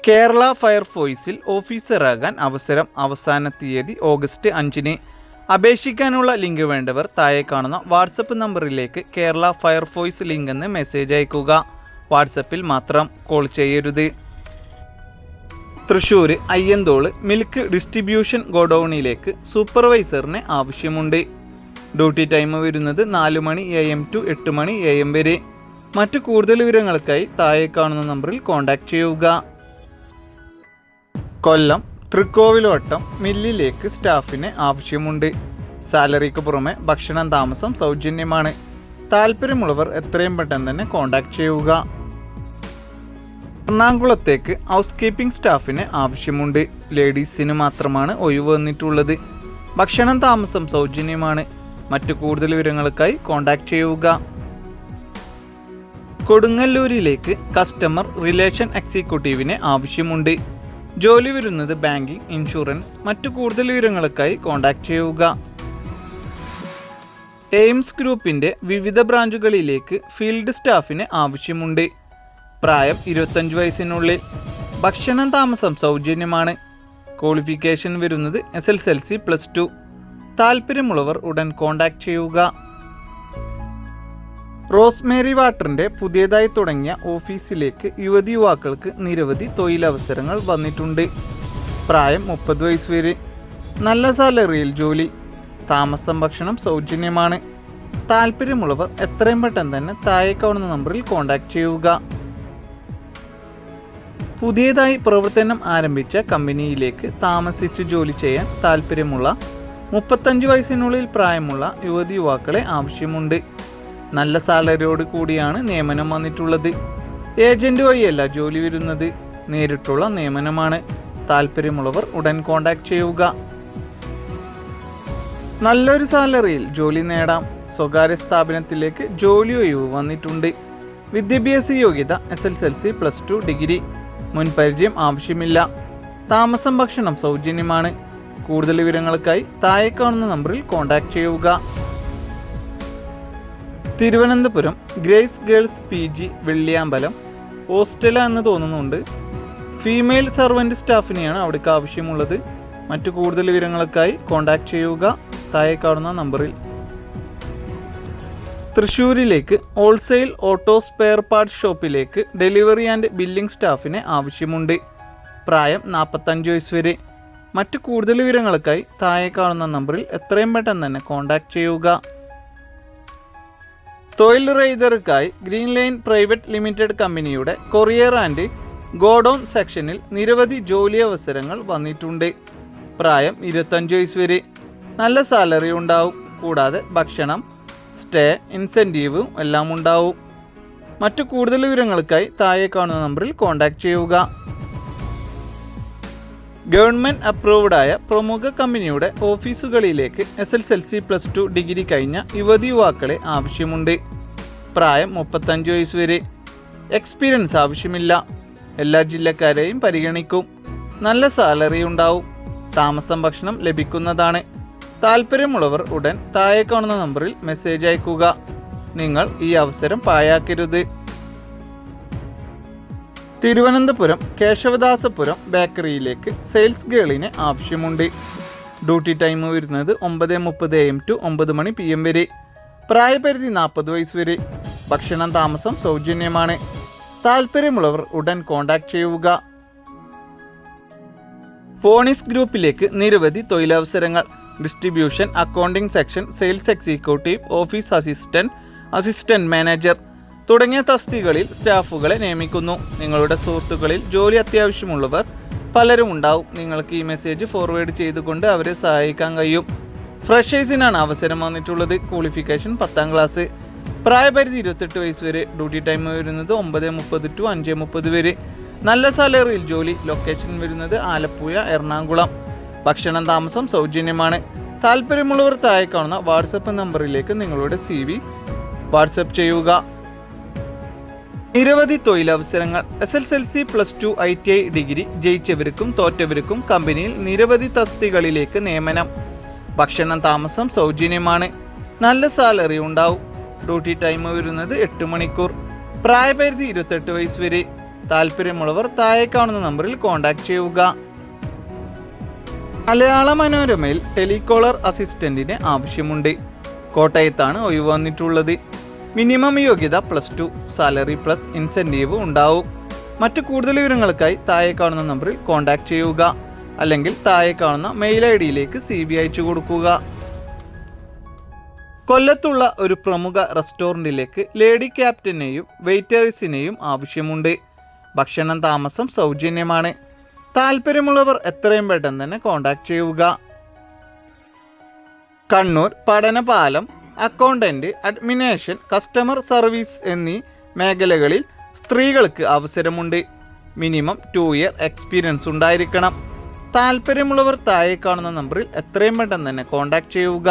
കേരള ഫയർഫോഴ്സിൽ ഓഫീസറാകാൻ അവസരം. അവസാന തീയതി ഓഗസ്റ്റ് 5-ന്. അപേക്ഷിക്കാനുള്ള ലിങ്ക് വേണ്ടവർ താഴെ കാണുന്ന വാട്സപ്പ് നമ്പറിലേക്ക് കേരള ഫയർഫോഴ്സ് ലിങ്ക് എന്ന് മെസ്സേജ് അയക്കുക. വാട്സപ്പിൽ മാത്രം, കോൾ ചെയ്യരുത്. തൃശ്ശൂർ അയ്യന്തോൾ മിൽക്ക് ഡിസ്ട്രിബ്യൂഷൻ ഗോഡൌണിലേക്ക് സൂപ്പർവൈസറിന് ആവശ്യമുണ്ട്. ഡ്യൂട്ടി ടൈം വരുന്നത് 4 മണി AM ടു 8 മണി AM വരെ. മറ്റു കൂടുതൽ വിവരങ്ങൾക്കായി താഴെ കാണുന്ന നമ്പറിൽ കോൺടാക്റ്റ് ചെയ്യുക. കൊല്ലം തൃക്കോവിലോട്ടം മില്ലിലേക്ക് സ്റ്റാഫിന് ആവശ്യമുണ്ട്. സാലറിക്ക് പുറമെ ഭക്ഷണം താമസം സൗജന്യമാണ്. താല്പര്യമുള്ളവർ എത്രയും പെട്ടെന്ന് തന്നെ കോൺടാക്റ്റ് ചെയ്യുക. എറണാകുളത്തേക്ക് ഹൗസ് കീപ്പിംഗ് സ്റ്റാഫിന് ആവശ്യമുണ്ട്. ലേഡീസിന് മാത്രമാണ് ഒഴിവ് വന്നിട്ടുള്ളത്. ഭക്ഷണം താമസം സൗജന്യമാണ്. മറ്റു കൂടുതൽ വിവരങ്ങൾക്കായി കോൺടാക്റ്റ് ചെയ്യുക. കൊടുങ്ങല്ലൂരിലേക്ക് കസ്റ്റമർ റിലേഷൻ എക്സിക്യൂട്ടീവിന് ആവശ്യമുണ്ട്. ജോലി വരുന്നത് ബാങ്കിംഗ്, ഇൻഷുറൻസ്. മറ്റു കൂടുതൽ വിവരങ്ങൾക്കായി കോൺടാക്റ്റ് ചെയ്യുക. എയിംസ് ഗ്രൂപ്പിൻ്റെ വിവിധ ബ്രാഞ്ചുകളിലേക്ക് ഫീൽഡ് സ്റ്റാഫിന് ആവശ്യമുണ്ട്. പ്രായം 25 വയസ്സിനുള്ളിൽ. ഭക്ഷണം താമസം സൗജന്യമാണ്. ക്വാളിഫിക്കേഷൻ വരുന്നത് SSLC+2. താല്പര്യമുള്ളവർ ഉടൻ കോൺടാക്റ്റ് ചെയ്യുക. റോസ്മേരി വാട്ടറിൻ്റെ പുതിയതായി തുടങ്ങിയ ഓഫീസിലേക്ക് യുവതിയുവാക്കൾക്ക് നിരവധി തൊഴിലവസരങ്ങൾ വന്നിട്ടുണ്ട്. പ്രായം 30 വയസ്സ് വരെ. നല്ല സാലറിയിൽ ജോലി. താമസം ഭക്ഷണം സൗജന്യമാണ്. താല്പര്യമുള്ളവർ എത്രയും പെട്ടെന്ന് തന്നെ താഴെ കാണുന്ന നമ്പറിൽ കോൺടാക്റ്റ് ചെയ്യുക. പുതിയതായി പ്രവർത്തനം ആരംഭിച്ച കമ്പനിയിലേക്ക് താമസിച്ച് ജോലി ചെയ്യാൻ താല്പര്യമുള്ള 35 വയസ്സിനുള്ളിൽ പ്രായമുള്ള യുവതിയുവാക്കളെ ആവശ്യമുണ്ട്. നല്ല സാലറിയോട് കൂടിയാണ് നിയമനം വന്നിട്ടുള്ളത്. ഏജന്റ് വഴിയല്ല ജോലി വരുന്നത്. നേരിട്ടുള്ള നിയമനമാണ്. താല്പര്യമുള്ളവർ ഉടൻ കോൺടാക്റ്റ് ചെയ്യുക. നല്ലൊരു സാലറിയിൽ ജോലി നേടാം. സ്വകാര്യ സ്ഥാപനത്തിലേക്ക് ജോലി ഒഴിവ് വന്നിട്ടുണ്ട്. വിദ്യാഭ്യാസ യോഗ്യത SSLC+2 ഡിഗ്രി. മുൻപരിചയം ആവശ്യമില്ല. താമസം ഭക്ഷണം സൗജന്യമാണ്. കൂടുതൽ വിവരങ്ങൾക്കായി താഴെ കാണുന്ന നമ്പറിൽ കോൺടാക്റ്റ് ചെയ്യുക. തിരുവനന്തപുരം ഗ്രേസ് ഗേൾസ് PG വെള്ളിയാമ്പലം ഹോസ്റ്റല എന്ന് തോന്നുന്നുണ്ട്. ഫീമെയിൽ സർവൻറ്റ് സ്റ്റാഫിനെയാണ് അവിടേക്ക് ആവശ്യമുള്ളത്. മറ്റു കൂടുതൽ വിവരങ്ങൾക്കായി കോൺടാക്റ്റ് ചെയ്യുക താഴെ കാണുന്ന നമ്പറിൽ. തൃശ്ശൂരിലേക്ക് ഹോൾസെയിൽ ഓട്ടോ സ്പെയർ പാർട്ട് ഷോപ്പിലേക്ക് ഡെലിവറി ആൻഡ് ബില്ലിംഗ് സ്റ്റാഫിന് ആവശ്യമുണ്ട്. പ്രായം 45 വയസ്സ് വരെ. മറ്റു കൂടുതൽ വിവരങ്ങൾക്കായി താഴെ കാണുന്ന നമ്പറിൽ എത്രയും പെട്ടെന്ന് തന്നെ കോൺടാക്റ്റ് ചെയ്യുക. തൊഴിൽ റൈഡർക്കായി ഗ്രീൻ ലൈൻ പ്രൈവറ്റ് ലിമിറ്റഡ് കമ്പനിയുടെ കൊറിയർ ആൻഡ് ഗോഡൗൺ സെക്ഷനിൽ നിരവധി ജോലി അവസരങ്ങൾ വന്നിട്ടുണ്ട്. പ്രായം 25 വയസ്സ് വരെ. നല്ല സാലറി ഉണ്ടാവും. കൂടാതെ ഭക്ഷണം, സ്റ്റേ, ഇൻസെൻറ്റീവും എല്ലാം ഉണ്ടാവും. മറ്റു കൂടുതൽ വിവരങ്ങൾക്കായി താഴെ കാണുന്ന നമ്പറിൽ കോൺടാക്റ്റ് ചെയ്യുക. ഗവൺമെൻറ് അപ്രൂവ്ഡായ പ്രമുഖ കമ്പനിയുടെ ഓഫീസുകളിലേക്ക് SSLC+2 ഡിഗ്രി കഴിഞ്ഞ യുവതിയുവാക്കളെ ആവശ്യമുണ്ട്. പ്രായം 35 വയസ്സ് വരെ. എക്സ്പീരിയൻസ് ആവശ്യമില്ല. എല്ലാ ജില്ലക്കാരെയും പരിഗണിക്കും. നല്ല സാലറി ഉണ്ടാവും. താമസം ഭക്ഷണം ലഭിക്കുന്നതാണ്. താല്പര്യമുള്ളവർ ഉടൻ താഴെ കാണുന്ന നമ്പറിൽ മെസ്സേജ് അയക്കുക. നിങ്ങൾ ഈ അവസരം പാഴാക്കരുത്. തിരുവനന്തപുരം കേശവദാസപുരം ബേക്കറിയിലേക്ക് സെയിൽസ് ഗേളിന് ആവശ്യമുണ്ട്. ഡ്യൂട്ടി ടൈം വരുന്നത് 9:30 AM ടു 9 മണി PM വരെ. പ്രായപരിധി 40 വയസ്സ് വരെ. ഭക്ഷണം താമസം സൗജന്യമാണ്. താല്പര്യമുള്ളവർ ഉടൻ കോൺടാക്റ്റ് ചെയ്യുക. പോണീസ് ഗ്രൂപ്പിലേക്ക് നിരവധി തൊഴിലവസരങ്ങൾ. Distribution, accounting section, sales executive, office assistant, assistant manager തുടങ്ങിയ തസ്തികകളിൽ സ്റ്റാഫുകളെ നിയമിക്കുന്നു. നിങ്ങളുടെ സുഹൃത്തുക്കളിൽ ജോലി അത്യാവശ്യമുള്ളവർ പലരും ഉണ്ടാവും. നിങ്ങൾക്ക് ഈ മെസ്സേജ് ഫോർവേഡ് ചെയ്തുകൊണ്ട് അവരെ സഹായിക്കാൻ കഴിയും. ഫ്രഷേഴ്സിനാണ് അവസരം വന്നിട്ടുള്ളത്. Qualification 10ാം class. പ്രായപരിധി 28 വയസ്സ് വരെ. ഡ്യൂട്ടി ടൈം വരുന്നത് 9:30 ടു 5:30 വരെ. നല്ല സാലറിയിൽ ജോലി. ലൊക്കേഷൻ വരുന്നത് ആലപ്പുഴ, എറണാകുളം. ഭക്ഷണം താമസം സൗജന്യമാണ്. താല്പര്യമുള്ളവർ താഴെ കാണുന്ന വാട്സപ്പ് നമ്പറിലേക്ക് നിങ്ങളുടെ CV വാട്സപ്പ് ചെയ്യുക. നിരവധി തൊഴിലവസരങ്ങൾ. SSLC+2 ITI ഡിഗ്രി ജയിച്ചവർക്കും തോറ്റവർക്കും കമ്പനിയിൽ നിരവധി തസ്തികളിലേക്ക് നിയമനം. ഭക്ഷണം താമസം സൗജന്യമാണ്. നല്ല സാലറി ഉണ്ടാവും. ഡ്യൂട്ടി ടൈം വരുന്നത് 8 മണിക്കൂർ. പ്രായപരിധി 28 വയസ്സ് വരെ. താല്പര്യമുള്ളവർ താഴെ കാണുന്ന നമ്പറിൽ കോൺടാക്ട് ചെയ്യുക. മലയാള മനോരമയിൽ ടെലികോളർ അസിസ്റ്റന്റിന് ആവശ്യമുണ്ട്. കോട്ടയത്താണ് ഒഴിവ് വന്നിട്ടുള്ളത്. മിനിമം യോഗ്യത +2, സാലറി പ്ലസ് ഇൻസെൻറ്റീവ് ഉണ്ടാവും. മറ്റു കൂടുതൽ വിവരങ്ങൾക്കായി താഴെ കാണുന്ന നമ്പറിൽ കോൺടാക്ട് ചെയ്യുക. അല്ലെങ്കിൽ താഴെ കാണുന്ന മെയിൽ ID-യിലേക്ക് CV അയച്ചു കൊടുക്കുക. കൊല്ലത്തുള്ള ഒരു പ്രമുഖ റെസ്റ്റോറൻറ്റിലേക്ക് ലേഡി ക്യാപ്റ്റനെയും വെയിറ്റേഴ്സിനെയും ആവശ്യമുണ്ട്. ഭക്ഷണം താമസം സൗജന്യമാണ്. താല്പര്യമുള്ളവർ എത്രയും പെട്ടെന്ന് തന്നെ കോൺടാക്ട് ചെയ്യുക. കണ്ണൂർ പഠനപാലം അക്കൗണ്ടന്റ്, അഡ്മിനിസ്ട്രേഷൻ, കസ്റ്റമർ സർവീസ് എന്നീ മേഖലകളിൽ സ്ത്രീകൾക്ക് അവസരമുണ്ട്. മിനിമം 2 ഇയർ എക്സ്പീരിയൻസ് ഉണ്ടായിരിക്കണം. താല്പര്യമുള്ളവർ താഴെ കാണുന്ന നമ്പറിൽ എത്രയും പെട്ടെന്ന് തന്നെ കോൺടാക്ട് ചെയ്യുക.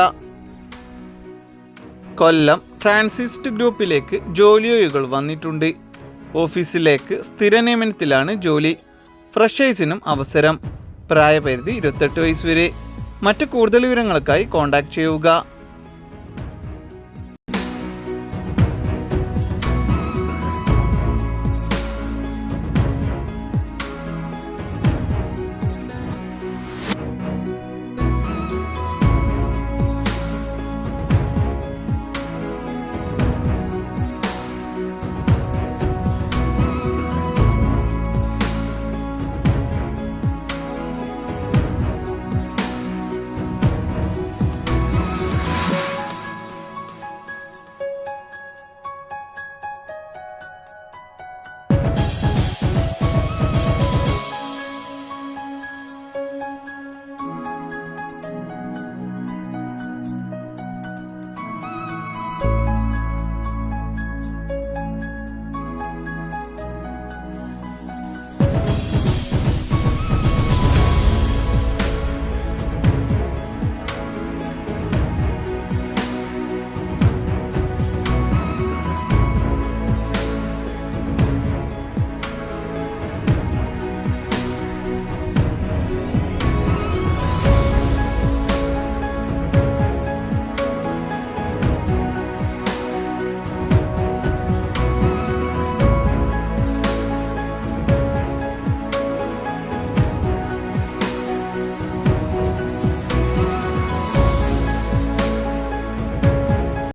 കൊല്ലം ട്രാൻസിസ്റ്റ് ഗ്രൂപ്പിലേക്ക് ജോലിയൊഴികൾ വന്നിട്ടുണ്ട്. ഓഫീസിലേക്ക് സ്ഥിര നിയമനത്തിലാണ് ജോലി. ഫ്രഷേഴ്സിനും അവസരം. പ്രായപരിധി 28 വയസ്സ് വരെ. മറ്റു കൂടുതൽ വിവരങ്ങൾക്കായി കോൺടാക്ട് ചെയ്യുക.